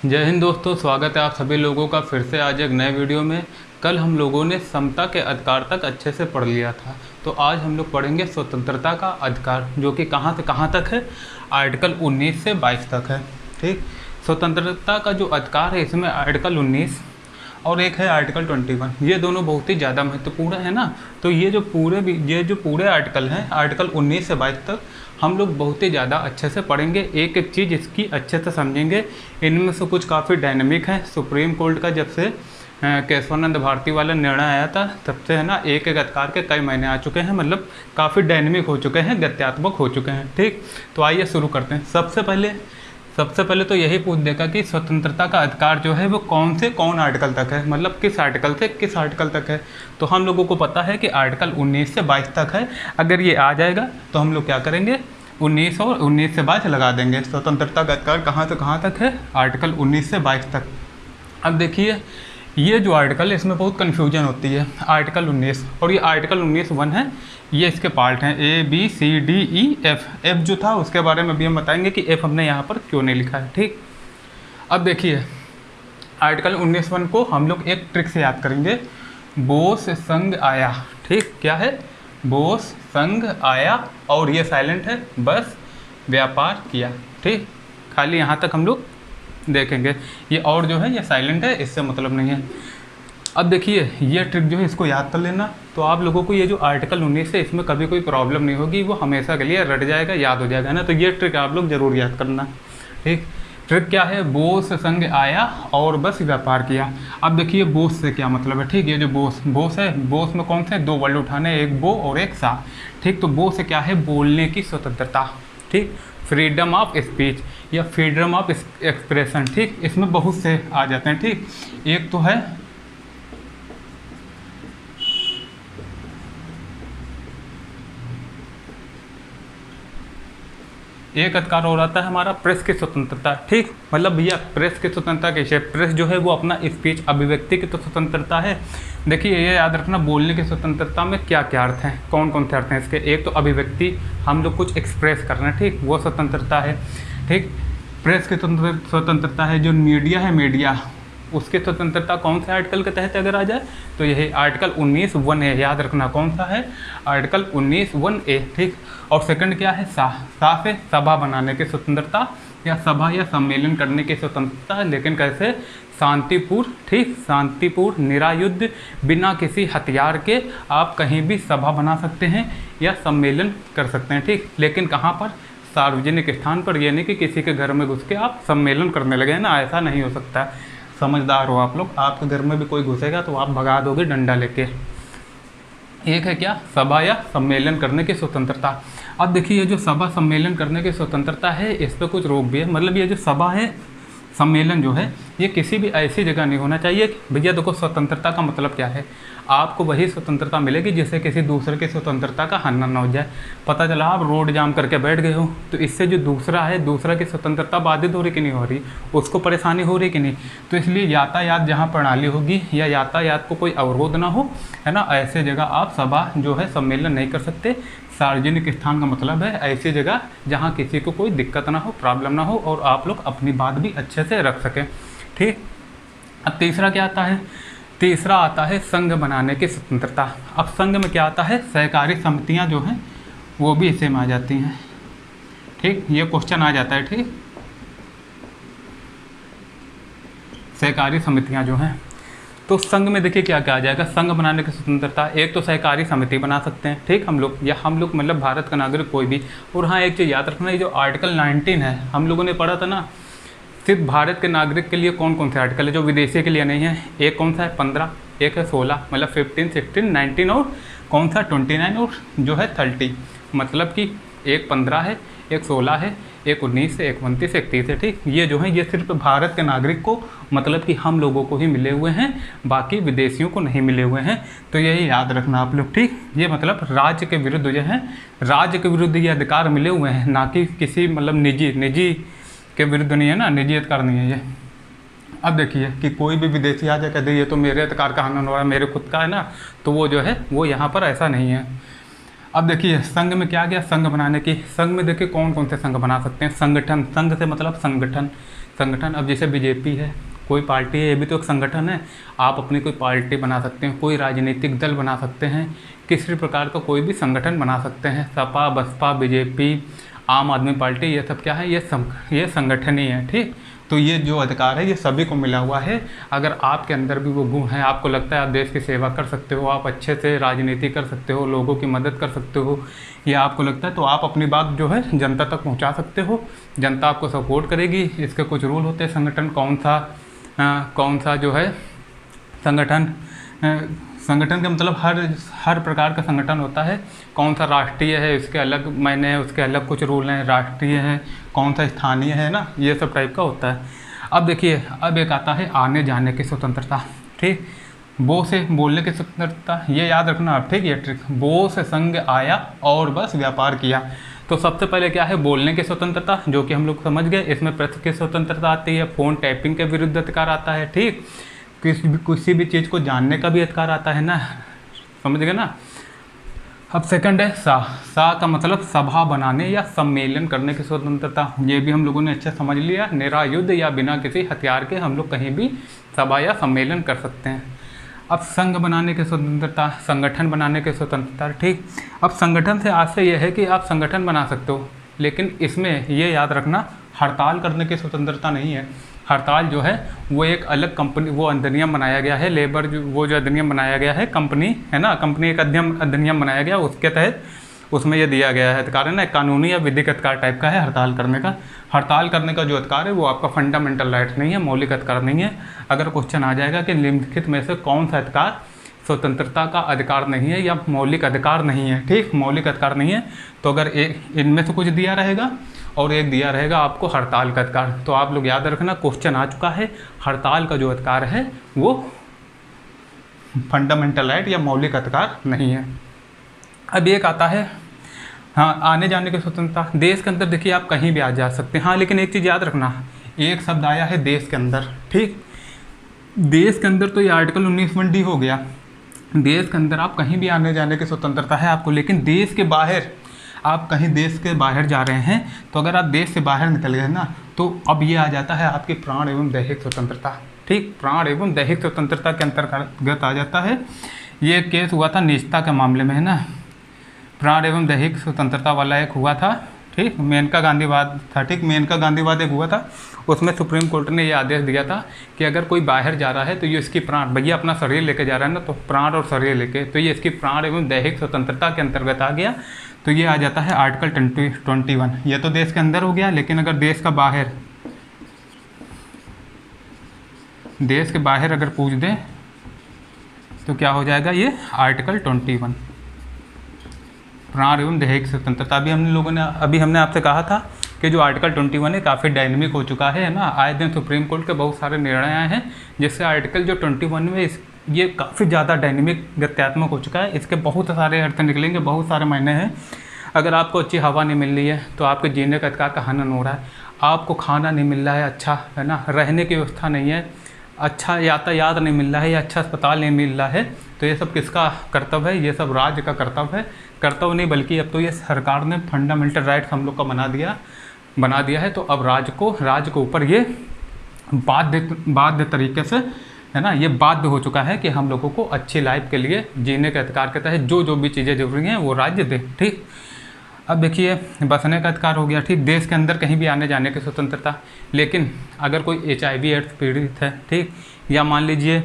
जय हिंद दोस्तों, स्वागत है आप सभी लोगों का फिर से आज एक नए वीडियो में। कल हम लोगों ने समता के अधिकार तक अच्छे से पढ़ लिया था, तो आज हम लोग पढ़ेंगे स्वतंत्रता का अधिकार, जो कि कहाँ से कहाँ तक है। आर्टिकल 19 से 22 तक है। ठीक, स्वतंत्रता का जो अधिकार है इसमें आर्टिकल 19 और एक है आर्टिकल 21, ये दोनों बहुत ही ज़्यादा महत्वपूर्ण है ना। तो ये जो पूरे आर्टिकल हैं, आर्टिकल 19 से 22 तक हम लोग बहुत ही ज़्यादा अच्छे से पढ़ेंगे, एक एक चीज़ इसकी अच्छे से समझेंगे। इनमें से कुछ काफ़ी डायनेमिक है। सुप्रीम कोर्ट का जब से केशवानंद भारती वाला निर्णय आया था तब से है ना, एक एक अधिकार के कई महीने आ चुके हैं, मतलब काफ़ी डायनेमिक हो चुके हैं, गत्यात्मक हो चुके हैं। ठीक, तो आइए शुरू करते हैं। सबसे पहले तो यही पूछ देगा कि स्वतंत्रता का अधिकार जो है वो कौन आर्टिकल तक है, मतलब किस आर्टिकल से किस आर्टिकल तक है। तो हम लोगों को पता है कि आर्टिकल 19 से 22 तक है। अगर ये आ जाएगा तो हम लोग क्या करेंगे, 19 और 19 से 22 लगा देंगे। स्वतंत्रता का अधिकार कहाँ से कहाँ तक है, आर्टिकल 19 से 22 तक। अब देखिए, ये जो आर्टिकल है इसमें बहुत कन्फ्यूजन होती है। आर्टिकल 19 और ये आर्टिकल 19(1) है, ये इसके पार्ट हैं ABCDEF। एफ जो था उसके बारे में भी हम बताएंगे कि एफ हमने यहाँ पर क्यों नहीं लिखा है। ठीक, अब देखिए आर्टिकल 19(1) को हम लोग एक ट्रिक से याद करेंगे। बोस संग आया। ठीक, क्या है, बोस संग आया और ये साइलेंट है, बस व्यापार किया। ठीक, खाली यहाँ तक हम लोग देखेंगे। ये और जो है ये साइलेंट है, इससे मतलब नहीं है। अब देखिए ये ट्रिक जो है इसको याद कर लेना, तो आप लोगों को ये जो आर्टिकल 19 है इसमें कभी कोई प्रॉब्लम नहीं होगी, वो हमेशा के लिए रट जाएगा, याद हो जाएगा ना। तो ये ट्रिक आप लोग जरूर याद करना। ठीक, ट्रिक क्या है, बोस संग आया और बस व्यापार किया। अब देखिए बोस से क्या मतलब है। ठीक, ये जो बोस है, बोस में कौन से दो वर्ड उठाने, एक बो और एक सा। ठीक, तो बो से क्या है, बोलने की स्वतंत्रता। ठीक, फ्रीडम ऑफ स्पीच या फ्रीडम ऑफ एक्सप्रेशन। ठीक, इसमें बहुत से आ जाते हैं। ठीक, एक तो है एक अधिकार और आता है हमारा प्रेस की स्वतंत्रता। ठीक, मतलब भैया प्रेस की स्वतंत्रता कैसे, प्रेस जो है वो अपना स्पीच अभिव्यक्ति की तो स्वतंत्रता है। देखिए ये याद रखना, बोलने की स्वतंत्रता में क्या क्या अर्थ हैं, कौन कौन से अर्थ हैं इसके। एक तो अभिव्यक्ति, हम लोग कुछ एक्सप्रेस कर रहे हैं, ठीक, वो स्वतंत्रता है। ठीक, प्रेस की स्वतंत्रता है। जो मीडिया है, मीडिया उसकी स्वतंत्रता कौन से आर्टिकल के तहत अगर आ जाए तो यही आर्टिकल 19(1) याद रखना कौन सा है, आर्टिकल 19(1)। ठीक, और सेकंड क्या है, सा से सभा बनाने की स्वतंत्रता या सभा या सम्मेलन करने की स्वतंत्रता, लेकिन कैसे, शांतिपूर्ण। ठीक, शांतिपूर्ण निरायुद्ध बिना किसी हथियार के आप कहीं भी सभा बना सकते हैं या सम्मेलन कर सकते हैं। ठीक, लेकिन कहाँ पर, सार्वजनिक स्थान पर। ये नहीं कि किसी के घर में घुस के आप सम्मेलन करने लगे हैं ना, ऐसा नहीं हो सकता। समझदार हो आप लोग, आपके घर में भी कोई घुसेगा तो आप भगा दोगे डंडा लेके। एक है क्या, सभा या सम्मेलन करने की स्वतंत्रता। अब देखिए ये जो सभा सम्मेलन करने की स्वतंत्रता है इस पर कुछ रोक भी है। मतलब ये जो सभा है, सम्मेलन जो है, ये किसी भी ऐसी जगह नहीं होना चाहिए। भैया देखो स्वतंत्रता का मतलब क्या है, आपको वही स्वतंत्रता मिलेगी जिससे किसी दूसरे की स्वतंत्रता का हनन न हो जाए। पता चला आप रोड जाम करके बैठ गए हो तो इससे जो दूसरा है, दूसरा की स्वतंत्रता बाधित हो रही कि नहीं हो रही, उसको परेशानी हो रही कि नहीं। तो इसलिए यातायात जहाँ प्रणाली होगी या यातायात को कोई अवरोध ना हो, है ना, ऐसे जगह आप सभा जो है सम्मेलन नहीं कर सकते। सार्वजनिक स्थान का मतलब है ऐसी जगह जहाँ किसी को कोई दिक्कत ना हो, प्रॉब्लम ना हो और आप लोग अपनी बात भी अच्छे से रख सकें। ठीक, अब तीसरा क्या आता है, तीसरा आता है संघ बनाने की स्वतंत्रता। अब संघ में क्या आता है, सहकारी समितियां जो हैं वो भी इसी में आ जाती हैं। ठीक, ये क्वेश्चन आ जाता है। ठीक, सहकारी समितियां जो हैं, तो संघ में देखिए क्या क्या आ जाएगा, संघ बनाने की स्वतंत्रता। एक तो सहकारी समिति बना सकते हैं, ठीक, हम लोग मतलब भारत का नागरिक कोई भी। और हाँ एक चीज़ याद रखना, ये जो आर्टिकल 19 है हम लोगों ने पढ़ा था ना, सिर्फ भारत के नागरिक के लिए कौन कौन से आर्टिकल है, जो विदेशी के लिए नहीं है। एक कौन सा है, 15, एक है 16, मतलब 15, 16, 19 और कौन सा 29 और जो है 30। मतलब कि एक 15 है, एक 16 है, एक 19 है, एक 29, एक 30 है। ठीक, ये जो है ये सिर्फ भारत के नागरिक को, मतलब कि हम लोगों को ही मिले हुए हैं, बाकी विदेशियों को नहीं मिले हुए हैं। तो यही याद रखना आप लोग। ठीक, ये मतलब राज्य के विरुद्ध जो है, राज्य के विरुद्ध ये अधिकार मिले हुए हैं, ना कि किसी मतलब निजी के विरुद्ध नहीं है ना, निजी अधिकार नहीं है ये। अब देखिए कि कोई भी विदेशी आ जाए कहते ये तो मेरे अधिकार का हनन हो रहा है, मेरे खुद का है ना, तो वो जो है वो यहाँ पर ऐसा नहीं है। अब देखिए संघ में क्या गया, संघ बनाने की। संघ में देखिए कौन कौन से संघ बना सकते हैं, संगठन, संघ से मतलब संगठन, संगठन, अब जैसे बीजेपी है, कोई पार्टी है, ये भी तो एक संगठन है। आप अपनी कोई पार्टी बना सकते हैं, कोई राजनीतिक दल बना सकते हैं, किसी प्रकार का कोई भी संगठन बना सकते हैं। सपा, बसपा, बीजेपी, आम आदमी पार्टी, ये सब क्या है, ये संगठन ही है, ठीक। तो ये जो अधिकार है ये सभी को मिला हुआ है। अगर आपके अंदर भी वो गुण है, आपको लगता है आप देश की सेवा कर सकते हो, आप अच्छे से राजनीति कर सकते हो, लोगों की मदद कर सकते हो, या आपको लगता है, तो आप अपनी बात जो है जनता तक पहुंचा सकते हो। जनता आपको सपोर्ट करेगी। इसके कुछ रूल होते हैं, संगठन कौन सा जो है संगठन का मतलब हर प्रकार का संगठन होता है। कौन सा राष्ट्रीय है, इसके अलग मायने हैं, उसके अलग कुछ रूल हैं। राष्ट्रीय है, कौन सा स्थानीय है ना, ये सब टाइप का होता है। अब देखिए, अब एक आता है आने जाने की स्वतंत्रता, ठीक। बो से बोलने की स्वतंत्रता, ये याद रखना आप, ठीक। ये ट्रिक, बो से संग आया और बस व्यापार किया। तो सबसे पहले क्या है, बोलने की स्वतंत्रता, जो कि हम लोग समझ गए। इसमें प्रेस की स्वतंत्रता आती है, फ़ोन टैपिंग के विरुद्ध अधिकार आता है, ठीक। किसी भी चीज़ को जानने का भी अधिकार आता है ना, समझ गए ना। अब सेकंड है सा का मतलब सभा बनाने या सम्मेलन करने की स्वतंत्रता। ये भी हम लोगों ने अच्छा समझ लिया, निरायुध या बिना किसी हथियार के हम लोग कहीं भी सभा या सम्मेलन कर सकते हैं। अब संघ बनाने की स्वतंत्रता, संगठन बनाने की स्वतंत्रता, ठीक। अब संगठन से आशय यह है कि आप संगठन बना सकते हो, लेकिन इसमें ये याद रखना, हड़ताल करने की स्वतंत्रता नहीं है। हड़ताल जो है वो एक अलग कंपनी, वो अधिनियम बनाया गया है, लेबर वो जो अधिनियम बनाया गया है, कंपनी है ना, कंपनी एक अधिनियम बनाया गया, उसके तहत उसमें ये दिया गया है अधिकार है ना, कानूनी या विधिक अधिकार टाइप का है हड़ताल करने का। हड़ताल करने का जो अधिकार है वो आपका फंडामेंटल राइट नहीं है, मौलिक अधिकार नहीं है। अगर क्वेश्चन आ जाएगा कि निम्नलिखित में से कौन सा अधिकार स्वतंत्रता का अधिकार नहीं है या मौलिक अधिकार नहीं है, ठीक, मौलिक अधिकार नहीं है, तो अगर इनमें से कुछ दिया रहेगा और एक दिया रहेगा आपको हड़ताल का अधिकार, तो आप लोग याद रखना, क्वेश्चन आ चुका है, हड़ताल का जो अधिकार है वो फंडामेंटल राइट या मौलिक अधिकार नहीं है। अब एक आता है हाँ, आने जाने की स्वतंत्रता। देश के अंदर देखिए आप कहीं भी आ जा सकते हैं, हाँ, लेकिन एक चीज़ याद रखना, एक शब्द आया है देश के अंदर, ठीक। देश के अंदर तो ये आर्टिकल 19(1)(d) हो गया। देश के अंदर आप कहीं भी आने जाने की स्वतंत्रता है आपको, लेकिन देश के बाहर, आप कहीं देश के बाहर जा रहे हैं, तो अगर आप देश से बाहर निकल गए ना, तो अब ये आ जाता है आपकी प्राण एवं दैहिक स्वतंत्रता, ठीक। प्राण एवं दैहिक स्वतंत्रता के अंतर्गत आ जाता है। ये केस हुआ था निजता के मामले में, है ना, प्राण एवं दैहिक स्वतंत्रता वाला एक हुआ था, ठीक। मेनका गांधीवाद था, ठीक, मेनका गांधीवाद एक हुआ था। उसमें सुप्रीम कोर्ट ने ये आदेश दिया था कि अगर कोई बाहर जा रहा है तो ये इसकी प्राण, भैया अपना शरीर लेके जा रहा है ना, तो प्राण और शरीर लेके, तो ये इसकी प्राण एवं दैहिक स्वतंत्रता के अंतर्गत आ गया। तो ये आ जाता है आर्टिकल 21। ये तो देश के अंदर हो गया, लेकिन अगर देश के बाहर अगर पूछ दें तो क्या हो जाएगा, ये आर्टिकल 21, प्राण एवं दैहिक स्वतंत्रता। अभी हमने आपसे कहा था कि जो आर्टिकल 21 है काफ़ी डायनेमिक हो चुका है ना, आए दिन सुप्रीम कोर्ट के बहुत सारे निर्णय आए हैं, जिससे आर्टिकल जो 21 में ये काफ़ी ज़्यादा डायनेमिक गत्यात्मक हो चुका है। इसके बहुत सारे अर्थ निकलेंगे, बहुत सारे मायने हैं। अगर आपको अच्छी हवा नहीं मिल रही है तो आपके जीने का अधिकार का हनन हो रहा है, आपको खाना नहीं मिल रहा है अच्छा, है ना, रहने की व्यवस्था नहीं है, अच्छा यातायात नहीं मिल रहा है या अच्छा अस्पताल नहीं मिल रहा है, तो ये सब किसका कर्तव्य है, ये सब राज्य का कर्तव्य है। कर्तव्य नहीं बल्कि अब तो ये सरकार ने फंडामेंटल राइट्स हम लोग का बना दिया है। तो अब राज्य के ऊपर ये बाध्य तरीके से, है ना, ये बाध्य हो चुका है कि हम लोगों को अच्छी लाइफ के लिए जीने के अधिकार के तहत जो भी चीज़ें जरूरी हैं वो राज्य दे, ठीक। अब देखिए, बसने का अधिकार हो गया, ठीक, देश के अंदर कहीं भी आने जाने की स्वतंत्रता। लेकिन अगर कोई HIV एड्स पीड़ित है, ठीक, या मान लीजिए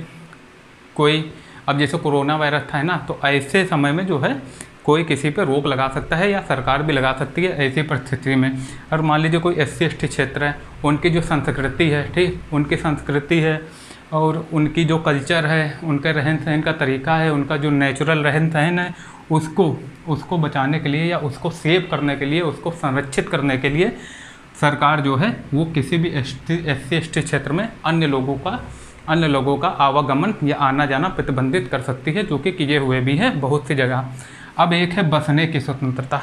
कोई, अब जैसे कोरोना वायरस था, है ना, तो ऐसे समय में जो है कोई किसी पे रोक लगा सकता है या सरकार भी लगा सकती है ऐसी परिस्थिति में। और मान लीजिए कोई SC/ST क्षेत्र है, उनकी जो संस्कृति है, ठीक, उनकी संस्कृति है और उनकी जो कल्चर है, उनके रहन सहन का तरीका है, उनका जो नेचुरल रहन सहन है, उसको बचाने के लिए या उसको सेव करने के लिए, उसको संरक्षित करने के लिए सरकार जो है वो किसी भी SC/ST क्षेत्र में अन्य लोगों का आवागमन या आना जाना प्रतिबंधित कर सकती है, जो कि किए हुए भी हैं बहुत सी जगह। अब एक है बसने की स्वतंत्रता।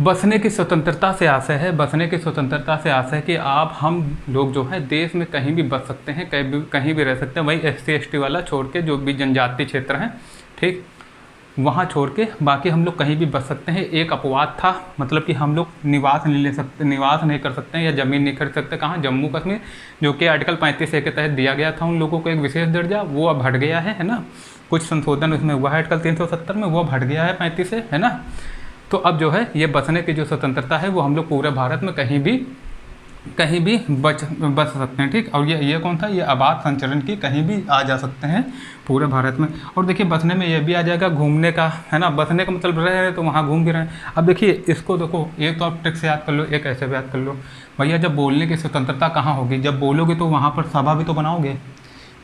बसने की स्वतंत्रता से आशय है कि हम लोग जो है देश में कहीं भी बस सकते हैं, कहीं भी रह सकते हैं, वही SC/ST वाला छोड़ के जो भी जनजातीय क्षेत्र हैं, ठीक। वहाँ छोड़ के बाकी हम लोग कहीं भी बस सकते हैं। एक अपवाद था, मतलब कि हम लोग निवास नहीं ले सकते, निवास नहीं कर सकते हैं या ज़मीन नहीं खरीद सकते। कहाँ? जम्मू कश्मीर, जो कि आर्टिकल 35A के तहत दिया गया था उन लोगों को एक विशेष दर्जा, वो अब हट गया है ना। कुछ संशोधन उसमें हुआ है आर्टिकल 370 में, वो अब हट गया है 35 से, है ना। तो अब जो है ये बसने की जो स्वतंत्रता है वो हम लोग पूरे भारत में कहीं भी बच सकते हैं, ठीक। और ये कौन था? ये आबाद संचरण की, कहीं भी आ जा सकते हैं पूरे भारत में। और देखिए बसने में ये भी आ जाएगा घूमने का, है ना। बसने का मतलब रह रहे तो वहाँ घूम भी रहे हैं। अब देखिए इसको देखो, एक तो आप ट्रिक से याद कर लो, एक ऐसे भी याद कर लो। भैया जब बोलने की स्वतंत्रता कहाँ होगी? जब बोलोगे तो वहाँ पर सभा भी तो बनाओगे।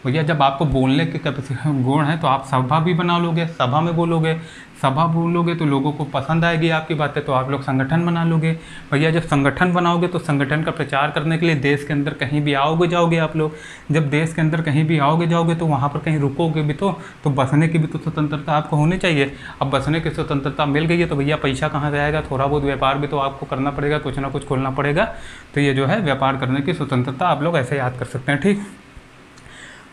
भैया जब आपको बोलने के कैपेसिटी गुण है तो आप सभा भी बना लोगे, सभा में बोलोगे, सभा बोलोगे तो लोगों को पसंद आएगी आपकी बातें, तो आप लोग संगठन बना लोगे। भैया जब संगठन बनाओगे तो संगठन का प्रचार करने के लिए देश के अंदर कहीं भी आओगे जाओगे आप लोग। जब देश के अंदर कहीं भी आओगे जाओगे तो वहाँ पर कहीं रुकोगे भी तो बसने की भी तो स्वतंत्रता आपको होनी चाहिए। अब बसने की स्वतंत्रता मिल गई है तो भैया पैसा कहाँ से आएगा? थोड़ा बहुत व्यापार भी तो आपको करना पड़ेगा, कुछ ना कुछ खोलना पड़ेगा। तो ये जो है व्यापार करने की स्वतंत्रता आप लोग ऐसे याद कर सकते हैं, ठीक।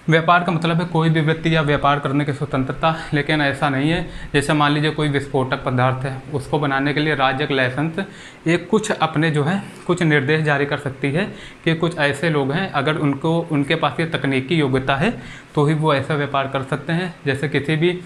व्यापार का मतलब है कोई भी व्यक्ति या व्यापार करने की स्वतंत्रता, लेकिन ऐसा नहीं है। जैसे मान लीजिए कोई विस्फोटक पदार्थ है, उसको बनाने के लिए राज्य एक लाइसेंस, एक कुछ अपने जो है कुछ निर्देश जारी कर सकती है कि कुछ ऐसे लोग हैं, अगर उनके पास ये तकनीकी योग्यता है तो ही वो ऐसा व्यापार कर सकते हैं। जैसे किसी भी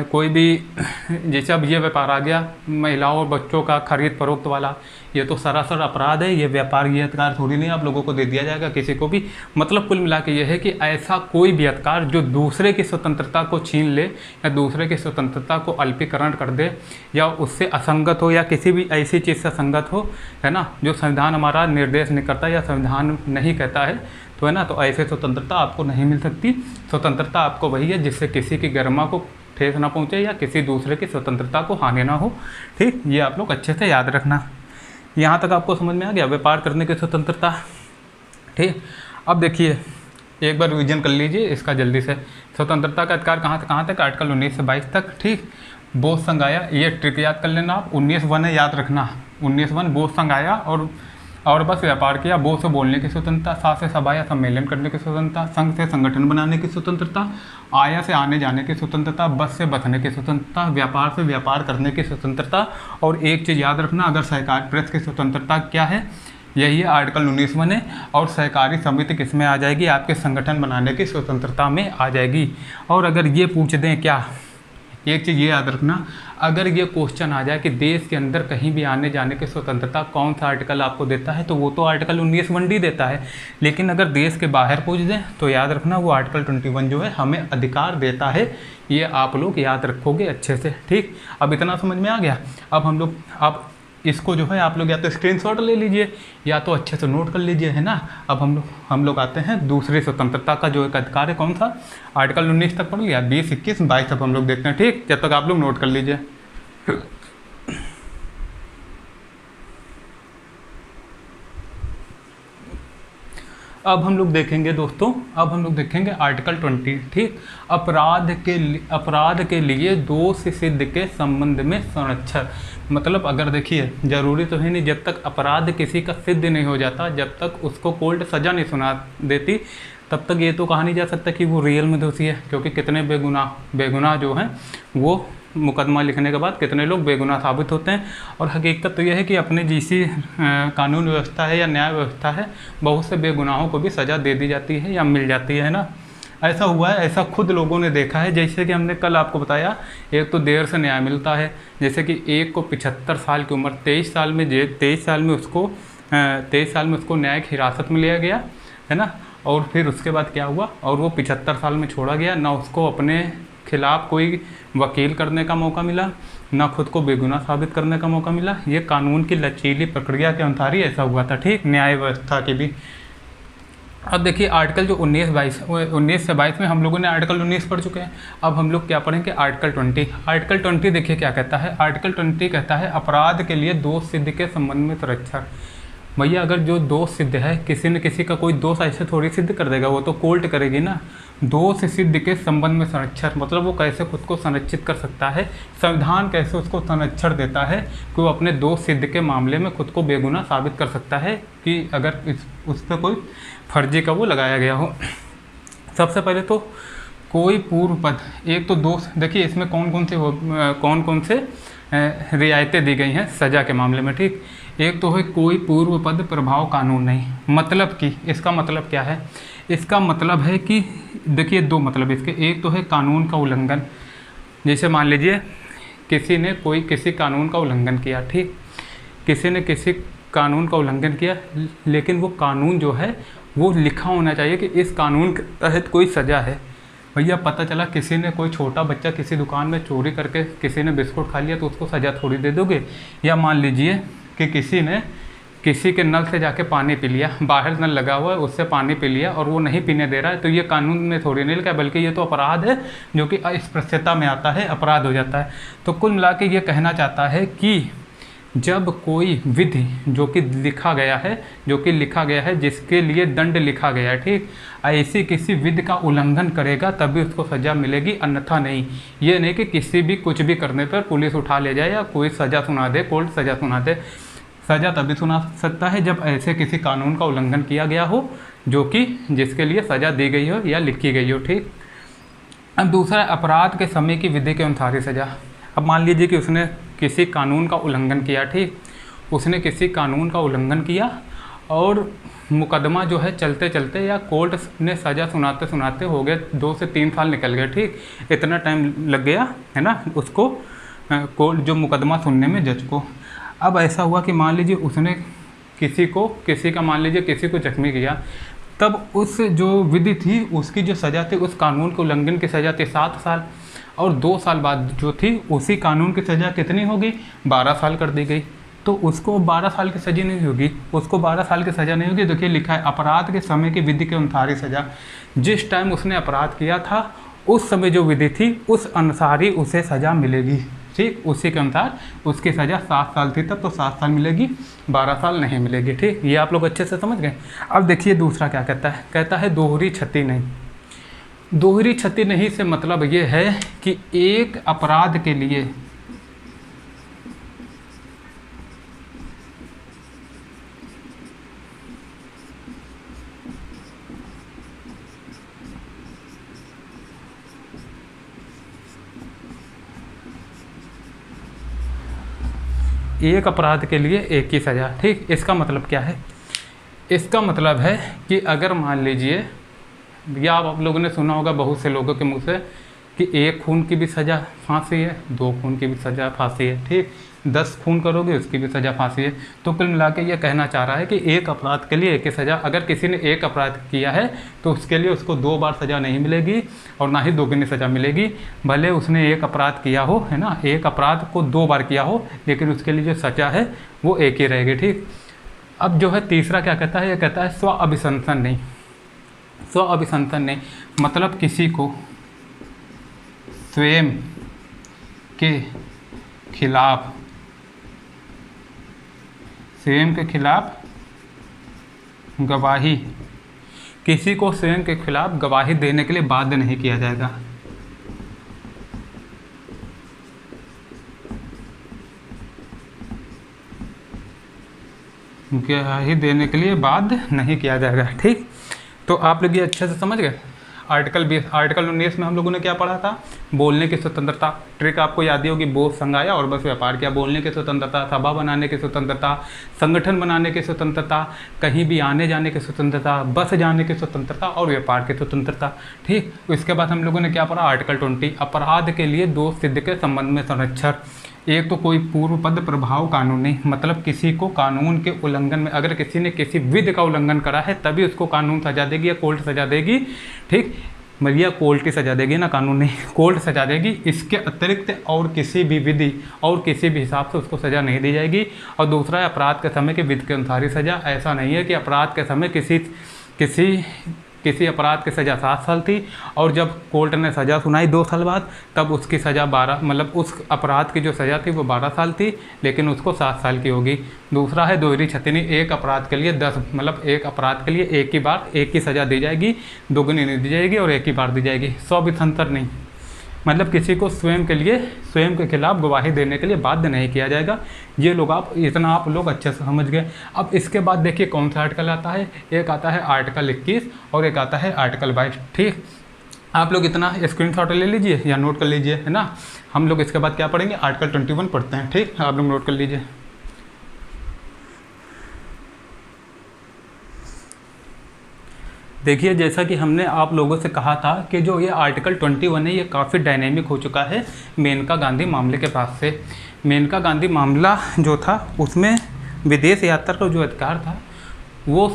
कोई भी, जैसे अब ये व्यापार आ गया महिलाओं और बच्चों का खरीद फरोख्त वाला, ये तो सरासर अपराध है। ये व्यापार, ये अधिकार थोड़ी नहीं आप लोगों को दे दिया जाएगा किसी को भी। मतलब कुल मिला के ये है कि ऐसा कोई भी अधिकार जो दूसरे की स्वतंत्रता को छीन ले या दूसरे की स्वतंत्रता को अल्पीकरण कर दे या उससे असंगत हो या किसी भी ऐसी चीज़ से असंगत हो, है ना, जो संविधान हमारा निर्देश नहीं करता या संविधान नहीं कहता है, तो है ना, तो ऐसे स्वतंत्रता आपको नहीं मिल सकती। स्वतंत्रता आपको वही है जिससे किसी की गरिमा को ठेस ना पहुँचे या किसी दूसरे की स्वतंत्रता को हानि ना हो, ठीक। ये आप लोग अच्छे से याद रखना। यहाँ तक आपको समझ में आ गया व्यापार करने की स्वतंत्रता, ठीक। अब देखिए एक बार रिवीजन कर लीजिए इसका जल्दी से। स्वतंत्रता का अधिकार कहाँ तक? आर्टिकल 19 से 22 तक, ठीक। बोध संघ आया, ये ट्रिक याद कर लेना आप, 19(1) है, याद रखना। 19(1) बोध संघ आया और बस व्यापार किया। बोध से बोलने की स्वतंत्रता, सा से सभा या सम्मेलन करने की स्वतंत्रता, संघ से संगठन बनाने की स्वतंत्रता, आया से आने जाने की स्वतंत्रता, बस से बसने की स्वतंत्रता, व्यापार से व्यापार करने की स्वतंत्रता। और एक चीज़ याद रखना, अगर सहकारी प्रेस की स्वतंत्रता क्या है? यही है आर्टिकल 19(1) है। और सहकारी समिति किस में आ जाएगी? आपके संगठन बनाने की स्वतंत्रता में आ जाएगी। और अगर ये पूछ दें क्या, एक चीज़ ये याद रखना, अगर ये क्वेश्चन आ जाए कि देश के अंदर कहीं भी आने जाने की स्वतंत्रता कौन सा आर्टिकल आपको देता है, तो वो तो आर्टिकल 19(1) देता है। लेकिन अगर देश के बाहर पूछ दें तो याद रखना वो आर्टिकल 21 जो है हमें अधिकार देता है। ये आप लोग याद रखोगे अच्छे से, ठीक। अब इतना समझ में आ गया। अब इसको जो है आप लोग या तो स्क्रीनशॉट ले लीजिए या तो अच्छे से नोट कर लीजिए, है ना। अब हम लोग आते हैं दूसरी स्वतंत्रता का जो एक अधिकार है, कौन सा? आर्टिकल 19 तक पढ़ लिया, 20, 21, 22 तक हम लोग देखते हैं, ठीक। जब तक आप लोग नोट कर लीजिए। अब हम लोग देखेंगे दोस्तों, अब हम लोग देखेंगे आर्टिकल 20, ठीक। अपराध के लिए दोष सिद्ध के संबंध में संरक्षण। मतलब अगर देखिए ज़रूरी तो है नहीं, जब तक अपराध किसी का सिद्ध नहीं हो जाता, जब तक उसको कोर्ट सज़ा नहीं सुना देती, तब तक ये तो कहा नहीं जा सकता कि वो रियल में दोषी है। क्योंकि कितने बेगुनाह जो हैं वो मुकदमा लिखने के बाद कितने लोग बेगुनाह साबित होते हैं। और हकीकत तो यह है कि अपने जैसी कानून व्यवस्था है या न्याय व्यवस्था है, बहुत से बेगुनाहों को भी सज़ा दे दी जाती है या मिल जाती है ना। ऐसा हुआ है, ऐसा खुद लोगों ने देखा है। जैसे कि हमने कल आपको बताया, एक तो देर से न्याय मिलता है। जैसे कि एक को 75 साल की उम्र, 23 साल में उसको न्यायिक हिरासत में लिया गया, है ना। और फिर उसके बाद क्या हुआ, और वो 75 साल में छोड़ा गया, ना उसको अपने खिलाफ कोई वकील करने का मौका मिला, ना खुद को बेगुनाह साबित करने का मौका मिला। ये कानून की लचीली प्रक्रिया के अनुसार ही ऐसा हुआ था, ठीक। न्याय व्यवस्था की भी। अब देखिए आर्टिकल जो 19 से 22 में हम लोगों ने आर्टिकल 19 पढ़ चुके हैं। अब हम लोग क्या पढ़ेंगे? आर्टिकल 20। आर्टिकल 20 देखिए क्या कहता है। आर्टिकल 20 कहता है अपराध के लिए दोष सिद्ध के संबंध में संरक्षण। भैया अगर जो दोष सिद्ध है, किसी न किसी का कोई दोष ऐसे थोड़ी सिद्ध कर देगा, वो तो कोर्ट करेगी ना। दोष सिद्ध के संबंध में संरक्षण मतलब वो कैसे खुद को संरक्षित कर सकता है, संविधान कैसे उसको संरक्षण देता है कि वो अपने दोष सिद्ध के मामले में खुद को बेगुनाह साबित कर सकता है कि अगर उस पर कोई फर्जी का वो लगाया गया हो। सबसे पहले तो कोई पूर्व पद, एक तो दो, देखिए इसमें कौन कौन से रियायतें दी गई हैं सज़ा के मामले में, ठीक। एक तो है कोई पूर्व पद प्रभाव कानून नहीं, मतलब कि इसका मतलब क्या है, इसका मतलब है कि देखिए दो मतलब इसके, एक तो है कानून का उल्लंघन, जैसे मान लीजिए किसी कानून का उल्लंघन किया, ठीक, किसी ने किसी कानून का उल्लंघन किया, लेकिन वो कानून जो है वो लिखा होना चाहिए कि इस कानून के तहत कोई सज़ा है। भैया पता चला किसी ने, कोई छोटा बच्चा किसी दुकान में चोरी करके किसी ने बिस्कुट खा लिया तो उसको सज़ा थोड़ी दे दोगे। या मान लीजिए कि किसी ने किसी के नल से जाके पानी पी लिया, बाहर नल लगा हुआ है उससे पानी पी लिया और वो नहीं पीने दे रहा है, तो ये कानून में थोड़ी नहीं लिखा, बल्कि ये तो अपराध है जो कि अस्पृश्यता में आता है, अपराध हो जाता है। तो कुल मिला के ये कहना चाहता है कि जब कोई विधि जो कि लिखा गया है जिसके लिए दंड लिखा गया है, ठीक, ऐसी किसी विधि का उल्लंघन करेगा तभी उसको सज़ा मिलेगी, अन्यथा नहीं। ये नहीं कि किसी भी कुछ भी करने पर पुलिस उठा ले जाए या कोई सज़ा सुना दे, कोर्ट सज़ा सुना दे। सज़ा तभी सुना सकता है जब ऐसे किसी कानून का उल्लंघन किया गया हो जो कि जिसके लिए सज़ा दी गई हो या लिखी गई हो, ठीक। अब दूसरा, अपराध के समय की विधि के अनुसार ही सज़ा। अब मान लीजिए कि उसने किसी कानून का उल्लंघन किया, ठीक, उसने किसी कानून का उल्लंघन किया और मुकदमा जो है चलते चलते या कोर्ट ने सज़ा सुनाते सुनाते हो गए 2 से 3 साल निकल गए, ठीक, इतना टाइम लग गया है ना उसको कोर्ट जो मुकदमा सुनने में, जज को। अब ऐसा हुआ कि मान लीजिए उसने किसी को जख्मी किया, तब उस जो विधि थी उसकी जो सज़ा थी, उस कानून के उल्लंघन की सज़ा थी 7 साल, और 2 साल बाद जो थी उसी कानून की सज़ा कितनी होगी, 12 साल कर दी गई। तो उसको 12 साल की सज़ा नहीं होगी, उसको 12 साल की सज़ा नहीं होगी। देखिए लिखा है अपराध के समय की विधि के अनुसार ही सज़ा। जिस टाइम उसने अपराध किया था उस समय जो विधि थी उस अनुसार ही उसे सज़ा मिलेगी, ठीक, उसी के अनुसार उसकी सज़ा 7 साल थी तब तो 7 साल मिलेगी, 12 साल नहीं मिलेगी, ठीक। ये आप लोग अच्छे से समझ गए। अब देखिए दूसरा क्या कहता है दोहरी क्षति नहीं। दोहरी क्षति नहीं से मतलब ये है कि एक अपराध के लिए एक ही सज़ा, ठीक। इसका मतलब क्या है, इसका मतलब है कि अगर मान लीजिए, या आप लोगों ने सुना होगा बहुत से लोगों के मुंह से कि 1 खून की भी सज़ा फांसी है, 2 खून की भी सज़ा फांसी है, ठीक, 10 खून करोगे उसकी भी सज़ा फांसी है। तो कुल मिला के ये कहना चाह रहा है कि एक अपराध के लिए एक ही सज़ा। अगर किसी ने एक अपराध किया है तो उसके लिए उसको 2 बार सज़ा नहीं मिलेगी और ना ही दोगुनी सज़ा मिलेगी। भले उसने एक अपराध किया हो, है ना, एक अपराध को 2 बार किया हो, लेकिन उसके लिए जो सज़ा है वो एक ही रहेगी, ठीक। अब जो है तीसरा क्या कहता है, ये कहता है स्व अभिशंसन नहीं। स्व अभिशंसन नहीं मतलब किसी को स्वयं के खिलाफ गवाही, किसी को स्वयं के खिलाफ गवाही देने के लिए बाध्य नहीं किया जाएगा। गवाही देने के लिए बाध्य नहीं किया जाएगा, ठीक। तो आप लोग ये अच्छे से समझ गए। आर्टिकल 19 में हम लोगों ने क्या पढ़ा था, बोलने की स्वतंत्रता। ट्रिक आपको याद ही होगी, बोझ संगाया और बस व्यापार किया। बोलने की स्वतंत्रता, सभा बनाने की स्वतंत्रता, संगठन बनाने की स्वतंत्रता, कहीं भी आने जाने की स्वतंत्रता, बस जाने की स्वतंत्रता और व्यापार की स्वतंत्रता, ठीक। इसके बाद हम लोगों ने क्या पढ़ा, आर्टिकल 20 अपराध के लिए दोष सिद्ध के संबंध में संरक्षण। एक तो कोई पूर्व पद प्रभाव कानूनी, मतलब किसी को कानून के उल्लंघन में, अगर किसी ने किसी विधि का उल्लंघन करा है तभी उसको कानून सजा देगी या कोर्ट सजा देगी, ठीक। भैया कोर्ट की सजा देगी ना, कानून नहीं, कोर्ट सजा देगी। इसके अतिरिक्त और किसी भी विधि और किसी भी हिसाब से उसको सज़ा नहीं दी जाएगी। और दूसरा है अपराध के समय के विधि के अनुसार ही सज़ा। ऐसा नहीं है कि अपराध के समय किसी अपराध की सज़ा 7 साल थी और जब कोर्ट ने सज़ा सुनाई 2 साल बाद तब उसकी सज़ा 12, मतलब उस अपराध की जो सज़ा थी वो 12 साल थी लेकिन उसको 7 साल की होगी। दूसरा है दोहरी क्षति नहीं, एक अपराध के लिए 10, मतलब एक अपराध के लिए एक ही सज़ा दी जाएगी, दोगुनी नहीं दी जाएगी और एक ही बार दी जाएगी। स्वभिशंसन नहीं, मतलब किसी को स्वयं के खिलाफ गवाही देने के लिए बाध्य नहीं किया जाएगा। ये लोग इतना आप लोग अच्छे से समझ गए। अब इसके बाद देखिए कौन सा आर्टिकल आता है, एक आता है आर्टिकल 21 और एक आता है आर्टिकल 22, ठीक। आप लोग इतना स्क्रीनशॉट ले लीजिए या नोट कर लीजिए, है ना। हम लोग इसके बाद क्या पढ़ेंगे, आर्टिकल 21 पढ़ते हैं, ठीक। आप लोग नोट कर लीजिए। देखिए, जैसा कि हमने आप लोगों से कहा था कि जो ये आर्टिकल 21 है ये काफ़ी डायनेमिक हो चुका है मेनका गांधी मामले के बाद से। मेनका गांधी मामला जो था उसमें विदेश यात्रा का जो अधिकार था वो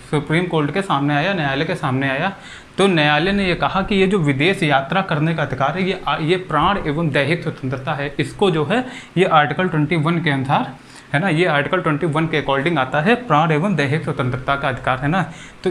सुप्रीम कोर्ट के सामने आया, न्यायालय के सामने आया। तो न्यायालय ने ये कहा कि ये जो विदेश यात्रा करने का अधिकार है ये प्राण एवं दैहिक स्वतंत्रता है। इसको जो है ये आर्टिकल 21 के अनुसार, है ना, ये आर्टिकल 21 के अकॉर्डिंग आता है, प्राण एवं दैहिक स्वतंत्रता का अधिकार, है ना। तो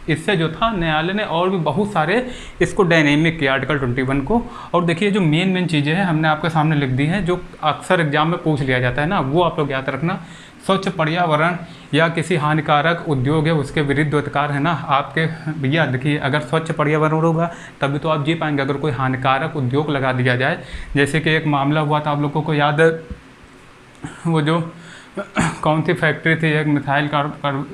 इससे जो था न्यायालय ने और भी बहुत सारे इसको डायनेमिक किया आर्टिकल 21 को। और देखिए जो मेन चीज़ें हैं हमने आपके सामने लिख दी हैं, जो अक्सर एग्जाम में पूछ लिया जाता है ना, वो आप लोग याद रखना। स्वच्छ पर्यावरण या किसी हानिकारक उद्योग है उसके विरुद्ध अधिकार, है ना। आपके भैया देखिए, अगर स्वच्छ पर्यावरण होगा तभी तो आप जी पाएंगे। अगर कोई हानिकारक उद्योग लगा दिया जाए, जैसे कि एक मामला हुआ था आप लोगों को याद है, वो जो कौन सी फैक्ट्री थी, एक मिसाइल का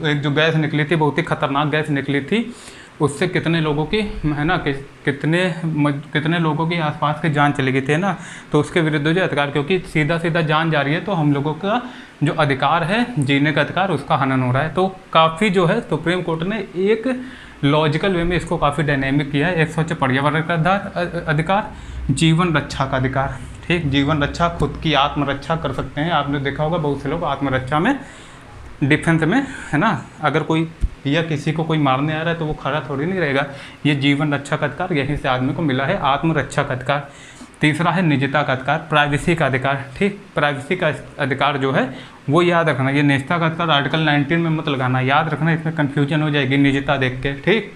एक जो गैस निकली थी, बहुत ही खतरनाक गैस निकली थी, उससे कितने लोगों की, है ना, कितने लोगों की आसपास की जान चली गई थी, है ना। तो उसके विरुद्ध जो अधिकार, क्योंकि सीधा सीधा जान जा रही है तो हम लोगों का जो अधिकार है जीने का अधिकार उसका हनन हो रहा है। तो काफ़ी जो है सुप्रीम कोर्ट ने एक लॉजिकल वे में इसको काफ़ी डायनेमिक किया है। एक स्वच्छ पर्यावरण का अधिकार, जीवन रक्षा का अधिकार, ठीक। जीवन रक्षा, खुद की आत्मरक्षा कर सकते हैं। आपने देखा होगा बहुत से लोग आत्मरक्षा में, डिफेंस में, है ना, अगर कोई या किसी को कोई मारने आ रहा है तो वो खड़ा थोड़ी नहीं रहेगा। ये जीवन रक्षा का अधिकार यहीं से आदमी को मिला है, आत्मरक्षा का अधिकार। तीसरा है निजता का अधिकार, प्राइवेसी का अधिकार, ठीक। प्राइवेसी का अधिकार जो है वो याद रखना। ये निजता का अधिकार आर्टिकल 19 में मत लगाना, याद रखना, इसमें कन्फ्यूजन हो जाएगी निजता देख के, ठीक।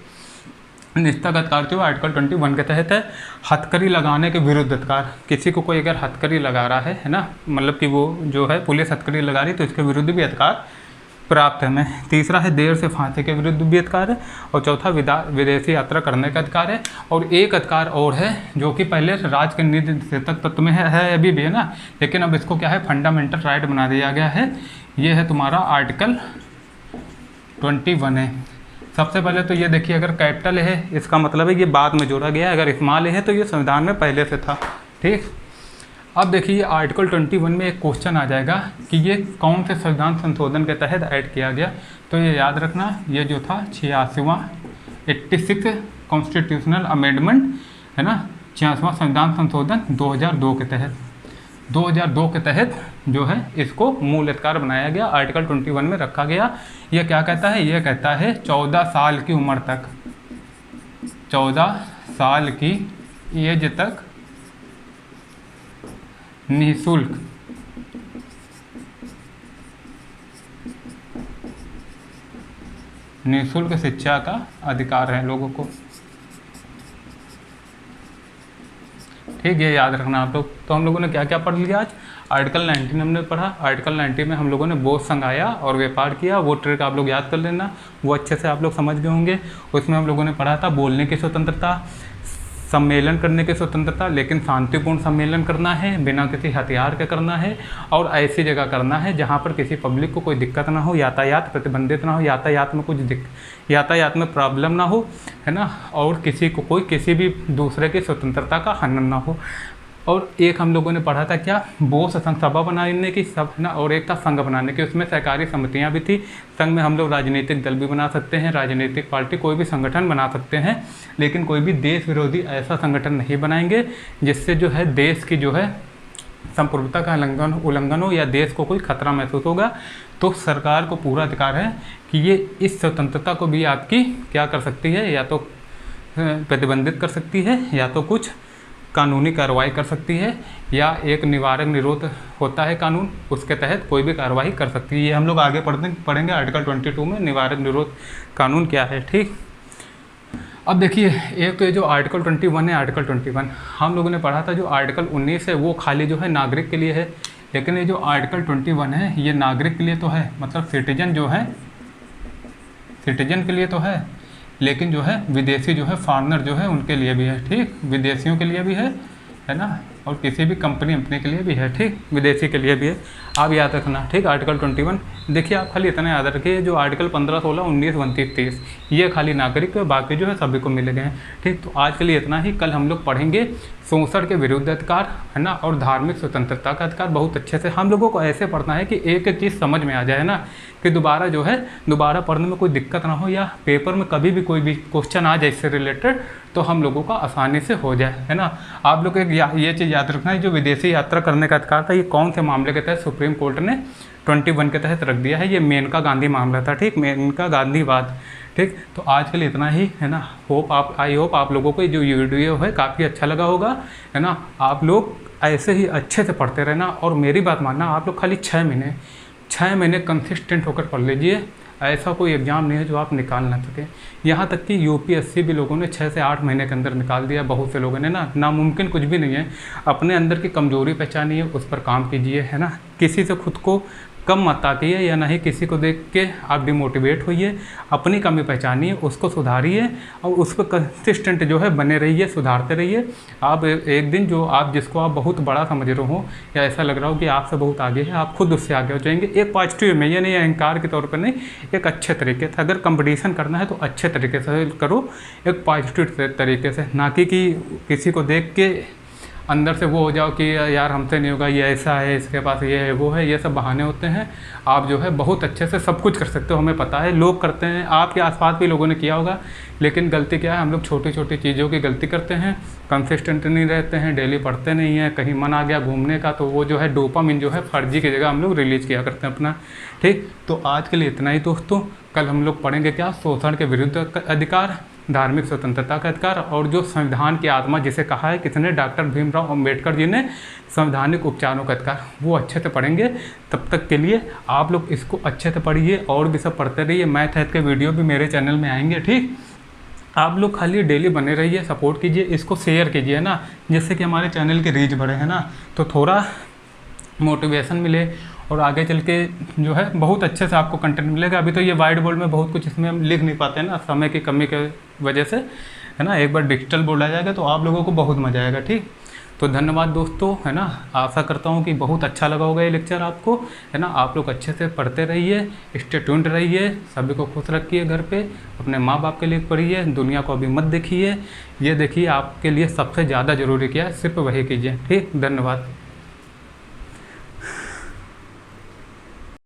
निजता का अधिकार जो आर्टिकल 21 के तहत है। हथकड़ी लगाने के विरुद्ध अधिकार, किसी को कोई अगर हथकड़ी लगा रहा है ना, मतलब कि वो जो है पुलिस हथकड़ी लगा रही है तो इसके विरुद्ध भी अधिकार प्राप्त है हमें। तीसरा है देर से फांसी के विरुद्ध भी अधिकार है। और चौथा विदेशी यात्रा करने का अधिकार है। और एक अधिकार और है जो कि पहले राज्य के निदेशक तत्व में है अभी भी, है ना, लेकिन अब इसको क्या है फंडामेंटल राइट बना दिया गया है। ये है तुम्हारा आर्टिकल 21 है। सबसे पहले तो ये देखिए, अगर कैपिटल है इसका मतलब है ये बाद में जोड़ा गया है, अगर स्मॉल है तो ये संविधान में पहले से था, ठीक। अब देखिए आर्टिकल 21 में एक क्वेश्चन आ जाएगा कि ये कौन से संविधान संशोधन के तहत ऐड किया गया। तो ये याद रखना, ये जो था 86वां 86 कॉन्स्टिट्यूशनल अमेंडमेंट, है ना, 86वां संविधान संशोधन 2002 के तहत, 2002 के तहत जो है इसको मूल अधिकार बनाया गया, आर्टिकल 21 में रखा गया। ये क्या कहता है, ये कहता है 14 साल की उम्र तक, 14 साल की एज तक निःशुल्क शिक्षा का अधिकार है लोगों को, ठीक। ये याद रखना आप लोग। तो हम लोगों ने क्या क्या पढ़ लिया आज, आर्टिकल 19 हमने पढ़ा। आर्टिकल 19 में हम लोगों ने बोझ संघाया और व्यापार किया, वो ट्रिक आप लोग याद कर लेना, वो अच्छे से आप लोग समझ गए होंगे। उसमें हम लोगों ने पढ़ा था बोलने की स्वतंत्रता, सम्मेलन करने की स्वतंत्रता, लेकिन शांतिपूर्ण सम्मेलन करना है, बिना किसी हथियार के करना है, और ऐसी जगह करना है जहाँ पर किसी पब्लिक को कोई दिक्कत ना हो, यातायात प्रतिबंधित ना हो, यातायात में प्रॉब्लम ना हो, है ना, और किसी को कोई किसी भी दूसरे की स्वतंत्रता का हनन ना हो। और एक हम लोगों ने पढ़ा था क्या, बोस संघ सभा बनाने की, सब, है ना, और एक था संघ बनाने की, उसमें सहकारी समितियां भी थी। संघ में हम लोग राजनीतिक दल भी बना सकते हैं, राजनीतिक पार्टी, कोई भी संगठन बना सकते हैं, लेकिन कोई भी देश विरोधी ऐसा संगठन नहीं बनाएंगे जिससे जो है देश की जो है संप्रभुता का उल्लंघन हो या देश को कोई खतरा महसूस होगा। तो सरकार को पूरा अधिकार है कि ये इस स्वतंत्रता को भी आपकी क्या कर सकती है, या तो प्रतिबंधित कर सकती है, या तो कुछ कानूनी कार्रवाई कर सकती है, या एक निवारक निरोध होता है कानून, उसके तहत कोई भी कार्रवाई कर सकती है। ये हम लोग आगे पढ़ेंगे आर्टिकल 22 में निवारक निरोध कानून क्या है, ठीक। अब देखिए, एक तो ये जो आर्टिकल 21 है, आर्टिकल 21 हम लोगों ने पढ़ा था, जो आर्टिकल 19 है वो खाली जो है नागरिक के लिए है, लेकिन ये जो आर्टिकल 21 है ये नागरिक के लिए तो है, मतलब सिटीजन जो है, सिटीजन के लिए तो है, लेकिन जो है विदेशी जो है फॉरेनर जो है उनके लिए भी है, ठीक, विदेशियों के लिए भी है ना। और किसी भी कंपनी के लिए भी है, ठीक, विदेशी के लिए भी है, आप याद रखना, ठीक। आर्टिकल 21 देखिए, आप खाली इतना याद रखिए, जो आर्टिकल 15, 16, 19, 29, 30 ये खाली नागरिक, बाकी जो है सभी को मिल गए हैं, ठीक। तो आज के लिए इतना ही। कल हम लोग पढ़ेंगे शोषण के विरुद्ध अधिकार, है ना, और धार्मिक स्वतंत्रता का अधिकार। बहुत अच्छे से हम लोगों को ऐसे पढ़ना है कि एक एक चीज़ समझ में आ जाए ना, कि दोबारा पढ़ने में कोई दिक्कत ना हो, या पेपर में कभी भी कोई भी क्वेश्चन आ जाए इससे रिलेटेड तो हम लोगों का आसानी से हो जाए, है ना। आप लोग ये चीज़ याद रखना है, जो विदेशी यात्रा करने का अधिकार था, ये कौन से मामले के तहत सुप्रीम कोर्ट ने 21 के तहत रख दिया है। ये मेनका गांधी मामला था, ठीक, मेनका गांधीवाद, ठीक। तो आज के लिए इतना ही, है ना। आई होप आप लोगों को जो वीडियो है काफ़ी अच्छा लगा होगा, है ना। आप लोग ऐसे ही अच्छे से पढ़ते रहना, और मेरी बात मानना, आप लोग खाली 6 महीने कंसिस्टेंट होकर पढ़ लीजिए। ऐसा कोई एग्ज़ाम नहीं है जो आप निकाल ना सकें। यहाँ तक कि यूपीएससी भी लोगों ने 6 से 8 महीने के अंदर निकाल दिया, बहुत से लोगों ने ना। नामुमकिन कुछ भी नहीं है। अपने अंदर की कमजोरी पहचानिए, उस पर काम कीजिए, है ना। किसी से खुद को कम मत ताकिए, या ना ही किसी को देख के आप डिमोटिवेट होइए। अपनी कमी पहचानिए, उसको सुधारिए, और उस पर कंसिस्टेंट जो है बने रहिए, सुधारते रहिए। आप एक दिन जिसको आप बहुत बड़ा समझ रहे हो, या ऐसा लग रहा हो कि आपसे बहुत आगे है, आप खुद उससे आगे हो जाएंगे। एक पॉजिटिव में, ये नहीं अहंकार के तौर पर नहीं, एक अच्छे तरीके से। अगर कंपटीशन करना है तो अच्छे तरीके से करो, एक पॉजिटिव तरीके से, ना कि किसी को देख के अंदर से वो हो जाओ कि यार हमसे नहीं होगा, ये ऐसा है, इसके पास ये है, वो है। ये सब बहाने होते हैं। आप जो है बहुत अच्छे से सब कुछ कर सकते हो, हमें पता है, लोग करते हैं, आपके आसपास भी लोगों ने किया होगा। लेकिन गलती क्या है, हम लोग छोटी छोटी चीज़ों की गलती करते हैं, कंसिस्टेंट नहीं रहते हैं, डेली पढ़ते नहीं हैं। कहीं मन आ गया घूमने का तो वो जो है डोपामिन जो है फर्जी की जगह हम लोग रिलीज़ किया करते हैं अपना, ठीक। तो आज के लिए इतना ही दोस्तों। कल हम लोग पढ़ेंगे क्या, शोषण के विरुद्ध अधिकार, धार्मिक स्वतंत्रता का अधिकार, और जो संविधान की आत्मा जिसे कहा है किसने, डॉक्टर भीमराव अंबेडकर जी ने, संवैधानिक उपचारों का अधिकार, वो अच्छे से पढ़ेंगे। तब तक के लिए आप लोग इसको अच्छे से पढ़िए, और भी सब पढ़ते रहिए। मैथ के वीडियो भी मेरे चैनल में आएंगे, ठीक। आप लोग खाली डेली बने रहिए, सपोर्ट कीजिए, इसको शेयर कीजिए ना, जिससे कि हमारे चैनल के रीच बढ़े, है ना। तो थोड़ा मोटिवेशन मिले, और आगे चल के जो है बहुत अच्छे से आपको कंटेंट मिलेगा। अभी तो ये वाइट बोर्ड में बहुत कुछ इसमें हम लिख नहीं पाते हैं ना, समय की कमी के वजह से, है ना। एक बार डिजिटल बोर्ड आ जाएगा तो आप लोगों को बहुत मज़ा आएगा, ठीक। तो धन्यवाद दोस्तों, है ना। आशा करता हूँ कि बहुत अच्छा लगा होगा ये लेक्चर आपको, है ना। आप लोग अच्छे से पढ़ते रहिए, स्टे ट्यून्ड रहिए, सभी को खुश रखिए, घर पे अपने माँ बाप के लिए पढ़िए, दुनिया को अभी मत देखिए। ये देखिए आपके लिए सबसे ज़्यादा ज़रूरी क्या है, सिर्फ वही कीजिए, ठीक। धन्यवाद।